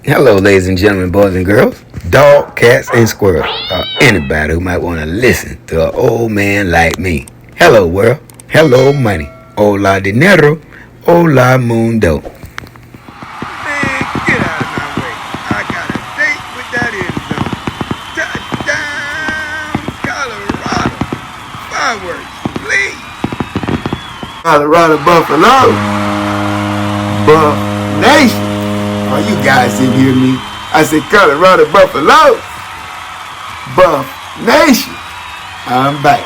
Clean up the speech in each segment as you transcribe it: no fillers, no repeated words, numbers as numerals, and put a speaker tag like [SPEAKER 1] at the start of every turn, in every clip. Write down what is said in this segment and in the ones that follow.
[SPEAKER 1] Hello, ladies and gentlemen, boys and girls, dog, cats, and squirrels, or anybody who might want to listen to an old man like me. Hello, world. Hello, money. Hola, dinero. Hola, mundo.
[SPEAKER 2] Man, get out of my way. I got a date with that end zone. Touchdown, Colorado. Fireworks, please. Colorado Buffalo. Buff Nation. Oh, you guys didn't hear me. I said Colorado Buffalo. Buff Nation. I'm back.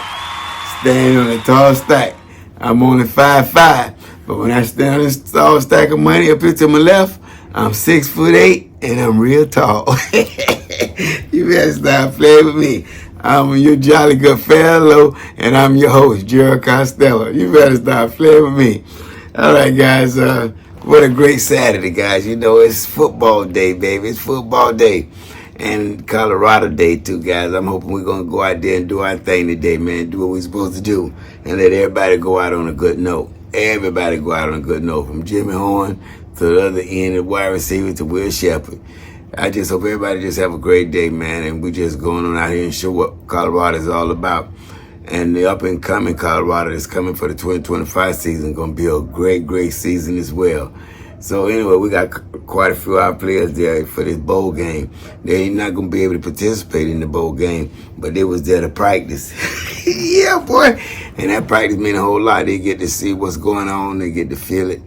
[SPEAKER 2] Standing on a tall stack. I'm only 5'5", but when I stand on this tall stack of money up here to my left, I'm 6'8" and I'm real tall. You better stop playing with me. I'm your jolly good fellow, and I'm your host, Gerald Costello. You better stop playing with me. All right, guys. What a great Saturday, guys. You know, it's football day, baby. It's football day. And Colorado Day, too, guys. I'm hoping we're going to go out there and do our thing today, man. Do what we're supposed to do. And let everybody go out on a good note. Everybody go out on a good note. From Jimmy Horn to the other end, the wide receiver to Will Shepherd. I just hope everybody just have a great day, man. And we just going on out here and show what Colorado is all about. And the up-and-coming Colorado that's coming for the 2025 season going to be a great, great season as well. So anyway, we got quite a few of our players there for this bowl game. They're not going to be able to participate in the bowl game, but they was there to practice. Yeah, boy. And that practice mean a whole lot. They get to see what's going on. They get to feel it.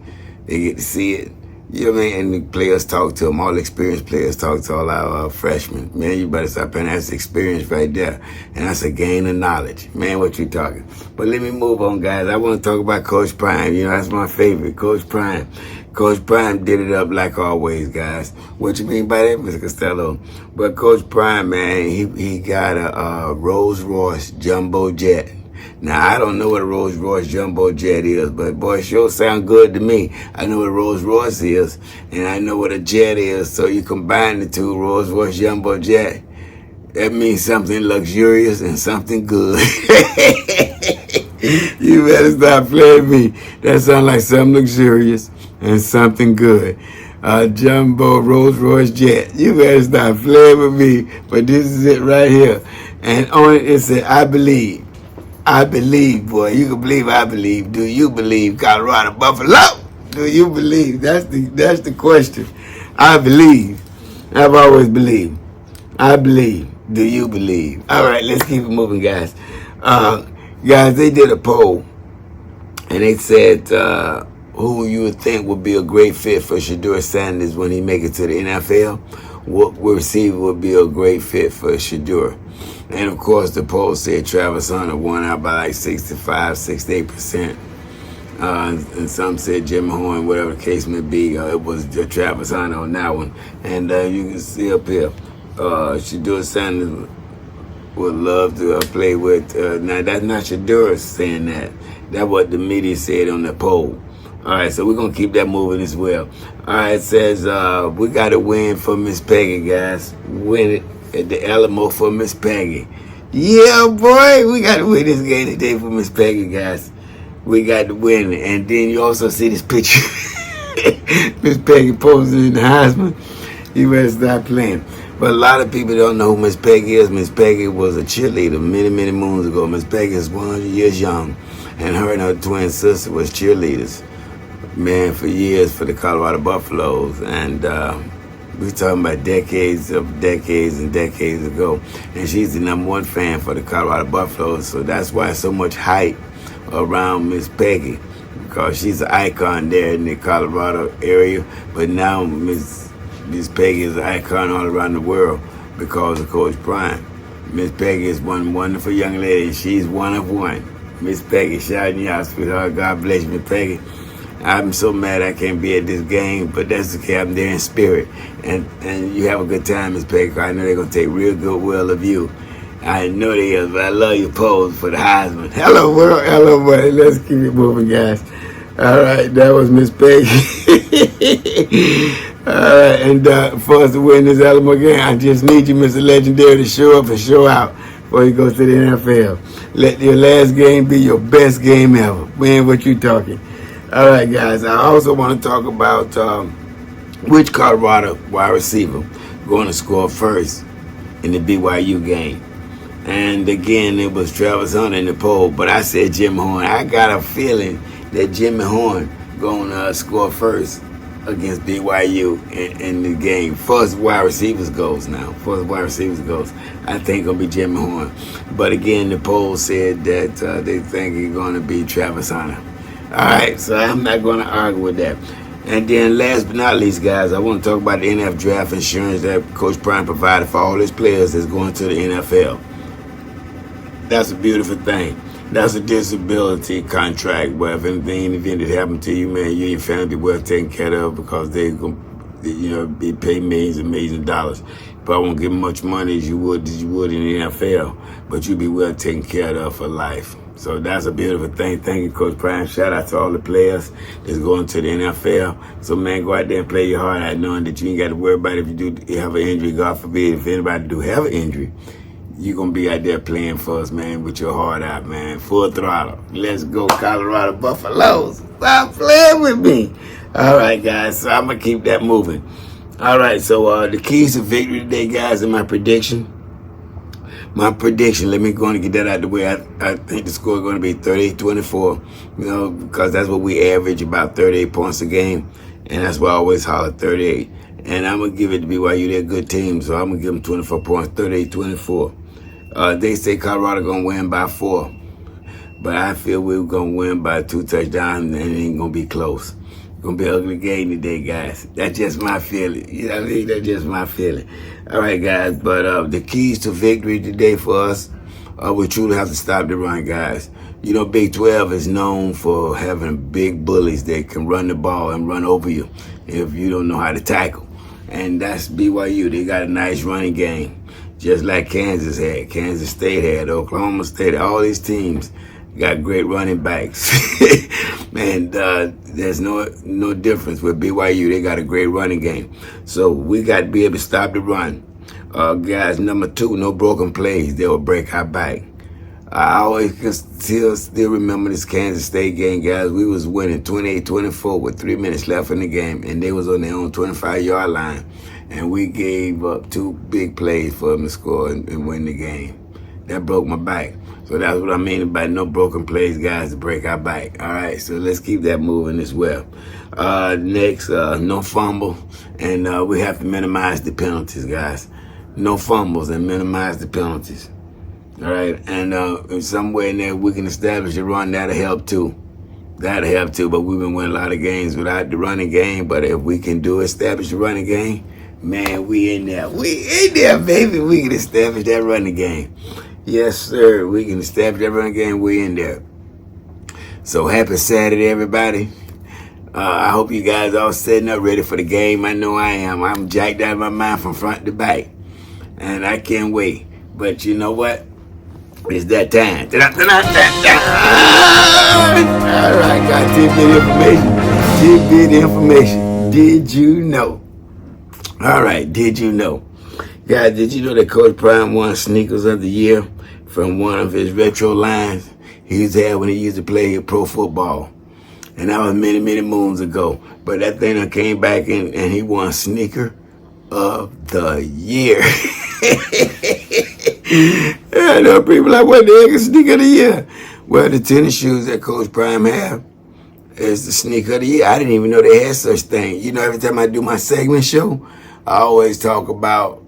[SPEAKER 2] They get to see it. You know what I mean? And the players talk to them. All the experienced players talk to all our freshmen. Man, you better stop playing. That's experience right there. And that's a gain of knowledge. Man, what you talking? But let me move on, guys. I want to talk about Coach Prime. You know, that's my favorite. Coach Prime. Coach Prime did it up like always, guys. What you mean by that, Mr. Costello? But Coach Prime, man, he got a Rolls Royce jumbo jet. Now, I don't know what a Rolls Royce jumbo jet is, but boy, it sure sound good to me. I know what a Rolls Royce is, and I know what a jet is. So you combine the two, Rolls Royce jumbo jet, that means something luxurious and something good. You better stop playing me. That sounds like something luxurious and something good. A jumbo Rolls Royce jet. You better stop playing with me. But this is it right here. And on it said, I believe. I believe, boy. You can believe I believe. Do you believe Colorado Buffalo? Do you believe? That's the question. I believe. I've always believed. I believe. Do you believe? All right, let's keep it moving, guys. Guys, they did a poll, and they said who you would think would be a great fit for Shedeur Sanders when he make it to the NFL. What receiver would be a great fit for Shedeur? And of course, the poll said Travis Hunter won out by like 65, 68%. And some said Jimmy Horn, whatever the case may be. It was Travis Hunter on that one. And you can see up here, Shedeur Sanders would love to play with. Now, that's not Shedeur saying that. That's what the media said on the poll. All right, so we're going to keep that moving as well. All right, it says we got to win for Miss Peggy, guys. Win it at the Alamo for Miss Peggy. Yeah, boy, we got to win this game today for Miss Peggy, guys. We got to win it. And then you also see this picture. Miss Peggy posing in the Heisman. You better stop playing. But a lot of people don't know who Miss Peggy is. Miss Peggy was a cheerleader many, many moons ago. Miss Peggy is 100 years young. And her twin sister was cheerleaders. Man, for years for the Colorado Buffaloes. And we're talking about decades and decades ago. And she's the #1 fan for the Colorado Buffaloes. So that's why so much hype around Miss Peggy. Because she's an icon there in the Colorado area. But now Miss Peggy is an icon all around the world because of Coach Prime. Miss Peggy is one wonderful young lady. She's one of one. Miss Peggy, shouting you out, sweetheart. God bless you, Miss Peggy. I'm so mad I can't be at this game, but that's okay. I'm there in spirit. And you have a good time, Miss Peggy. I know they're going to take real good will of you. I know they is, but I love your pose for the Heisman. Hello, world. Hello, buddy. Let's keep it moving, guys. All right, that was Miss Peggy. All right, and for us to win this Alamo game, I just need you, Mr. Legendary, to show up and show out before you go to the NFL. Let your last game be your best game ever. Man, what you talking? All right, guys. I also want to talk about Which Colorado wide receiver going to score first in the BYU game? And again, it was Travis Hunter in the poll, but I said Jimmy Horn. I got a feeling that Jimmy Horn gonna score first against BYU in the game. First wide receivers goes now. First wide receivers goes. I think it'll be Jimmy Horn. But again, the poll said that they think it's gonna be Travis Hunter. All right, so I'm not gonna argue with that. And then last but not least, guys, I want to talk about the NFL draft insurance that Coach Prime provided for all his players that's going to the NFL. That's a beautiful thing. That's a disability contract where if anything that happened to you, man, you and your family be well taken care of because they be paid millions and millions of dollars. Probably won't get much money as you would in the NFL, but you'll be well taken care of for life. So that's a beautiful thing. Thank you, Coach Prime. Shout out to all the players that's going to the NFL. So, man, go out there and play your heart out knowing that you ain't got to worry about it if you do have an injury. God forbid, if anybody do have an injury, you're going to be out there playing for us, man, with your heart out, man. Full throttle. Let's go, Colorado Buffaloes. Stop playing with me. All right, guys. So I'm going to keep that moving. All right, so the keys to victory today, guys, in my prediction. Let me go and get that out of the way. I think the score is going to be 38-24, because that's what we average, about 38 points a game. And that's why I always holler 38. And I'm going to give it to BYU. They're a good team, so I'm going to give them 24 points, 38-24. They say Colorado going to win by 4. But I feel we're going to win by 2 touchdowns, and it ain't going to be close. Gonna be an ugly game today, guys. That's just my feeling. You know what I mean? That's just my feeling. All right, guys. But the keys to victory today for us, we truly have to stop the run, guys. Big 12 is known for having big bullies that can run the ball and run over you if you don't know how to tackle. And that's BYU. They got a nice running game, just like Kansas had. Kansas State had. Oklahoma State. All these teams got great running backs. And there's no difference with BYU. They got a great running game. So we got to be able to stop the run. Guys, number 2, no broken plays. They will break our back. I always can still remember this Kansas State game, guys. We was winning 28-24 with 3 minutes left in the game, and they was on their own 25-yard line. And we gave up 2 big plays for them to score and win the game. That broke my back. So that's what I mean by no broken plays, guys, to break our back. All right, so let's keep that moving as well. Next, no fumble, and we have to minimize the penalties, guys. No fumbles and minimize the penalties. All right, and in some way in there we can establish a run, that'll help too. That'll help too, but we've been winning a lot of games without the running game. But if we can establish the running game, man, we in there. We in there, baby. We can establish that running game. Yes, sir. We can establish that running game. We in there. So happy Saturday, everybody. I hope you guys all setting up ready for the game. I know I am. I'm jacked out of my mind from front to back. And I can't wait. But you know what? It's that time. All right, got tidbit information. Did you know? All right, did you know? Guys, did you know that Coach Prime won Sneakers of the Year from one of his retro lines he used to have when he used to play pro football? And that was many, many moons ago. But that thing came back and he won Sneaker of the Year. I know people like, what the heck is Sneaker of the Year? Well, the tennis shoes that Coach Prime have is the Sneaker of the Year. I didn't even know they had such thing. Every time I do my segment show, I always talk about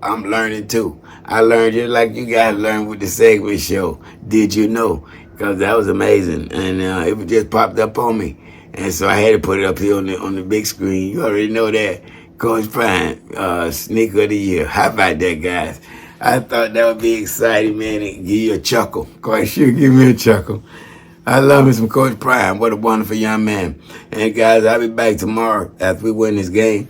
[SPEAKER 2] I'm learning too. I learned just like you guys learned with the segment show. Did you know? Because that was amazing. And it just popped up on me. And so I had to put it up here on the big screen. You already know that. Coach Prime, Sneaker of the Year. How about that, guys? I thought that would be exciting, man, and give you a chuckle. Quite sure give me a chuckle. I love me some Coach Prime. What a wonderful young man. And guys, I'll be back tomorrow after we win this game.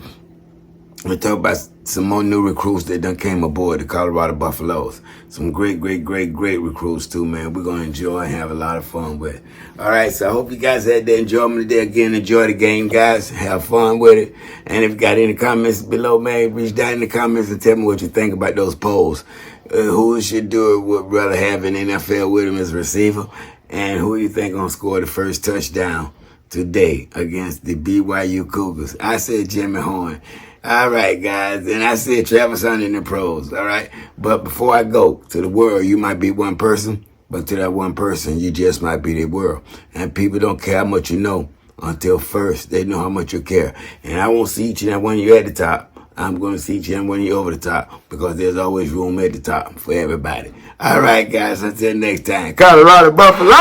[SPEAKER 2] We'll talk about some more new recruits that done came aboard the Colorado Buffaloes. Some great recruits too, man. We're going to enjoy and have a lot of fun with it. All right, so I hope you guys had the enjoyment today. Again, enjoy the game, guys. Have fun with it. And if you got any comments below, man, reach down in the comments and tell me what you think about those polls. Who should do it would rather have an NFL with him as a receiver, and who you think going to score the first touchdown today against the BYU Cougars. I said Jimmy Horn. All right, guys. And I said Travis Hunter in the pros. All right. But before I go, to the world, you might be one person, but to that one person, you just might be the world. And people don't care how much you know until first they know how much you care. And I won't see each and every one of you at the top. I'm going to see each and every one of you over the top because there's always room at the top for everybody. All right, guys. Until next time. Colorado Buffalo.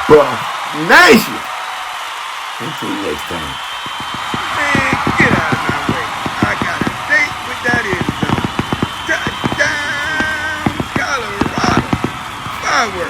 [SPEAKER 2] Buff Nation. Until next time.
[SPEAKER 1] Man, get out of my way. I got a date with that end zone. Touchdown, Colorado. Fireworks.